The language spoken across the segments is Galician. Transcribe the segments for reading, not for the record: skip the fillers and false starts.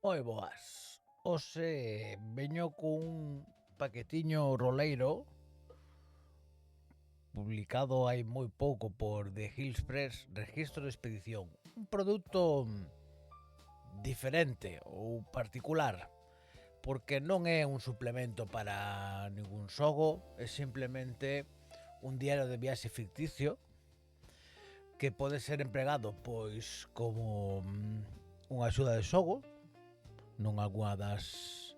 Moi boas. Hoxe veño cun paquetiño roleiro publicado hai moi pouco por The Hills Press, Registro de Expedición. Un produto diferente ou particular, porque non é un suplemento para ningún xogo, é simplemente un diario de viaxe ficticio que pode ser empregado pois como unha axuda de xogo non algunha das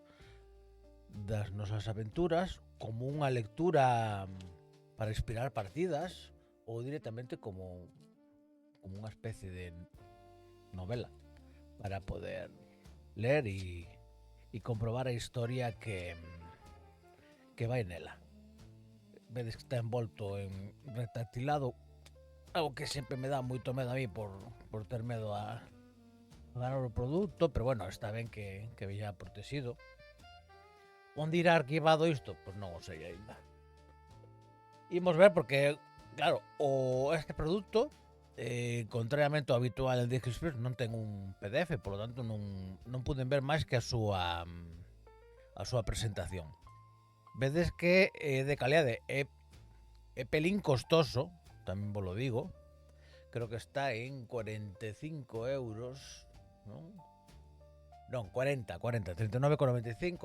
nosas aventuras, como unha lectura para inspirar partidas ou directamente como unha especie de novela para poder ler e comprobar a historia que vai nela. Vedes que está envolto en retactilado, algo que sempre me dá moito medo a mí por ter medo a ganar o produto, pero bueno, está ben que veña protegido. Onde irá arquivado isto? Pois non o sei aínda. Imos ver porque, claro, este produto, contrariamente ao habitual en Disc Express, non ten un PDF, por lo tanto non puden ver máis que a súa presentación. Vedes que de calidade é pelín costoso, tamén vos lo digo. Creo que está en 45 euros, non? Non, 39,95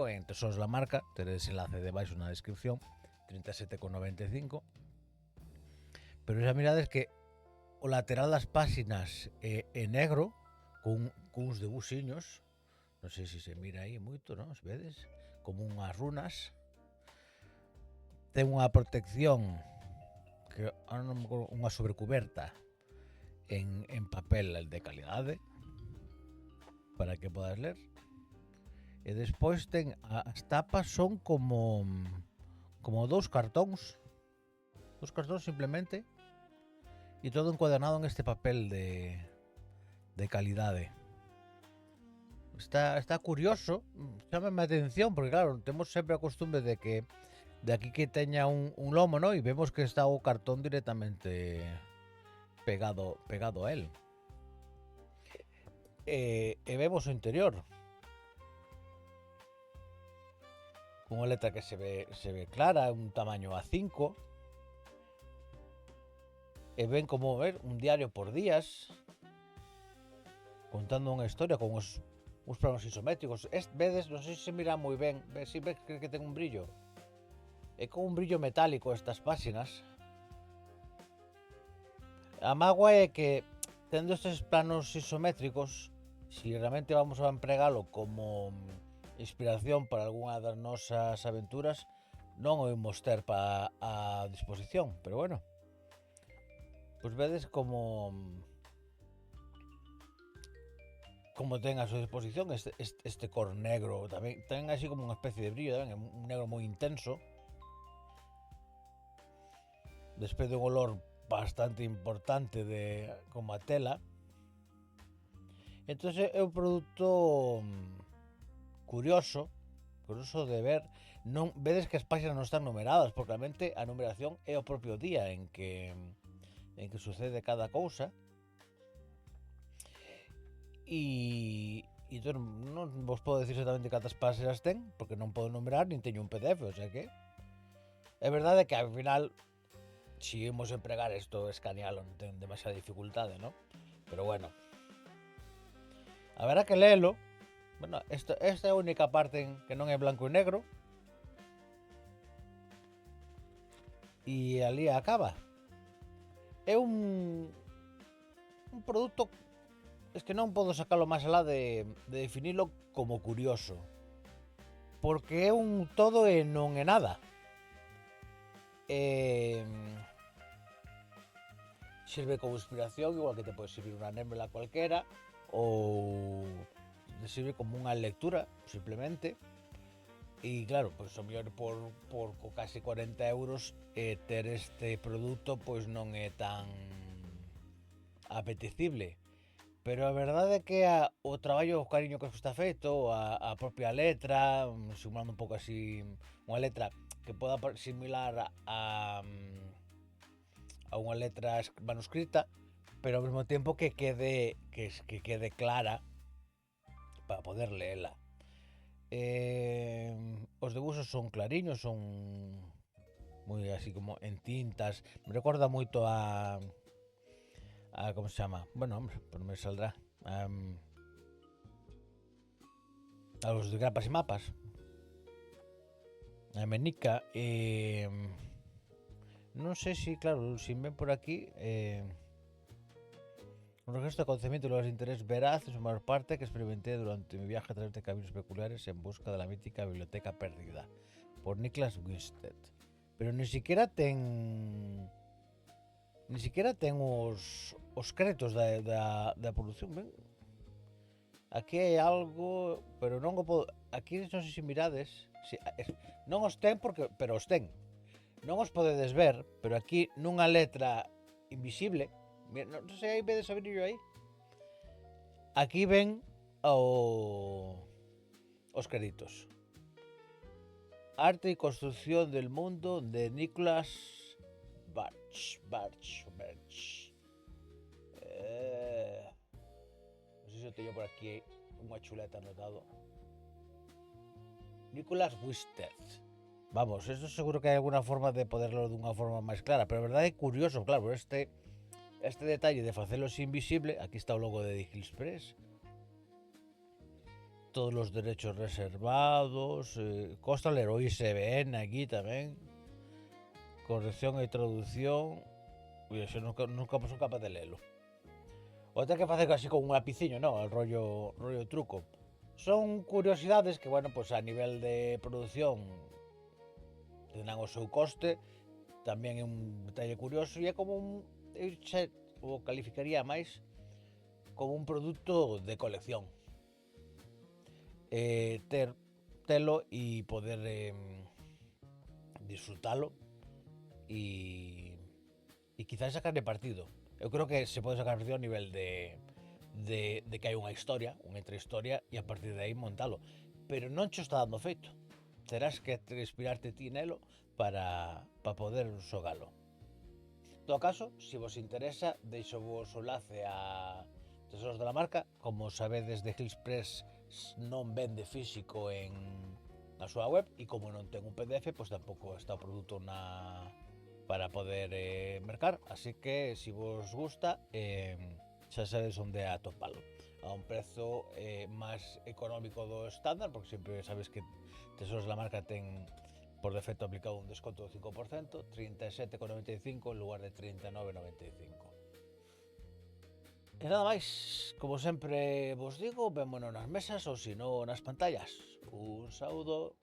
en Tesoros la Marca, teredes enlace debaixo na descripción, 37,95. Pero xa mirades que o lateral das páxinas é negro, cuns debuxiños, non sei se mira aí moito, non? Os vedes? Como unhas runas. Ten unha protección, que non me acordo, unha sobrecuberta en papel de calidade, para que podas ler. E despois ten as tapas son como dous cartóns simplemente, e todo encuadernado en este papel de calidade. Está curioso, chámame a atención, porque claro, temos sempre a costumbre de que de aquí que teña un lomo, ¿no? E vemos que está o cartón directamente pegado a él. E vemos o interior, con unha letra que se ve clara, un tamaño A5. E ven como ver un diario por días, contando unha historia con uns planos isométricos. Vedes, non sei se mira moi ben, si ves que ten un brillo. É con un brillo metálico estas páxinas. A mágoa é que, tendo estes planos isométricos, si realmente vamos a empregalo como inspiración para algunha das nosas aventuras, non o imos ter para a disposición, pero bueno. Pois vedes como ten a súa disposición este cor negro, tamén ten así como unha especie de brillo, tamén é un negro moi intenso, despois de un olor bastante importante como a tela. Entón é un produto curioso de ver. Non vedes que as páxinas non están numeradas, porque realmente a numeración é o propio día en que sucede cada cousa. E non vos podo decir exactamente cantas páxinas ten, porque non podo numerar, nin teño un PDF, o sea que é verdade que ao final, si imos empregar isto, escanealo non ten demasiada dificultade, ¿no? Pero bueno, haberá que lelo. Bueno, esta é a única parte que non é blanco e negro, e ali acaba. É un produto, es que non podo sacalo máis alá de definilo como curioso, porque é un todo e non é nada. Sirve como inspiración, igual que te pode servir unha némela cualquera, ou sirve como unha lectura, simplemente. E claro, pois o mellor por casi 40 euros ter este produto pois non é tan apetecible. Pero a verdade é que o traballo, o cariño que está feito, a propia letra, simulando un pouco así, unha letra que poda similar a unha letra manuscrita, pero ao mesmo tempo que quede clara, para poder leela. Os debuxos son clariños, son moi así como en tintas. Me recorda moito a como se chama? Bueno, hombre, pues me saldrá. A los de grapas y mapas. A Menica. Non sei se, claro, se ven por aquí. Un registro de conocimiento y los intereses veraces, en mayor parte, que experimenté durante mi viaje a través de caminos peculiares en busca de la mítica biblioteca perdida, por Niklas Winstead. Pero ni siquiera ten os créditos da produción, ben? Aquí hai algo, pero non o podo... Aquí non sei se mirades, non os ten pero os ten. Non os podedes ver, pero aquí nunha letra invisible, non sei, aí vedes a brillo aí. Aquí ven os créditos. Arte y construcción del mundo de Nicholas Birch. Non sei se teño por aquí unha chuleta anotado. Nicholas Winstead. Vamos, esto seguro que hai alguna forma de poderlo dunha forma máis clara, pero a verdade é curioso, claro, este detalle de facelos invisible. Aquí está o logo de Digital Express. Todos los derechos reservados. Costa ler o ISBN aquí tamén. Corrección e traducción. Ui, eso nunca son capaz de lelo. O ter que facer así con un lapiciño, no, el rollo truco. Son curiosidades que, bueno, pues a nivel de producción tendrán o seu coste. Tamén é un detalle curioso e é como eu o calificaría máis como un produto de colección. Telo e poder disfrutalo e quizás sacarle partido. Eu creo que se pode sacar partido a nivel de que hai unha historia, unha intrahistoria, e a partir de aí montalo. Pero non cho está dando feito. Terás que inspirarte ti nelo para poder xogalo. En todo caso, se vos interesa, deixo vos o enlace a Tesoros de la Marca. Como sabedes, de Express non vende físico na súa web, e como non ten un PDF, pois tampouco está o produto para poder mercar, así que se vos gusta, xa sabedes onde atopalo, a un prezo máis económico do estándar, porque sempre sabes que Tesoros de la Marca ten por defecto aplicado un desconto do 5%, 37,95 en lugar de 39,95. E nada máis, como sempre vos digo, vémonos nas mesas ou se non nas pantallas. Un saúdo.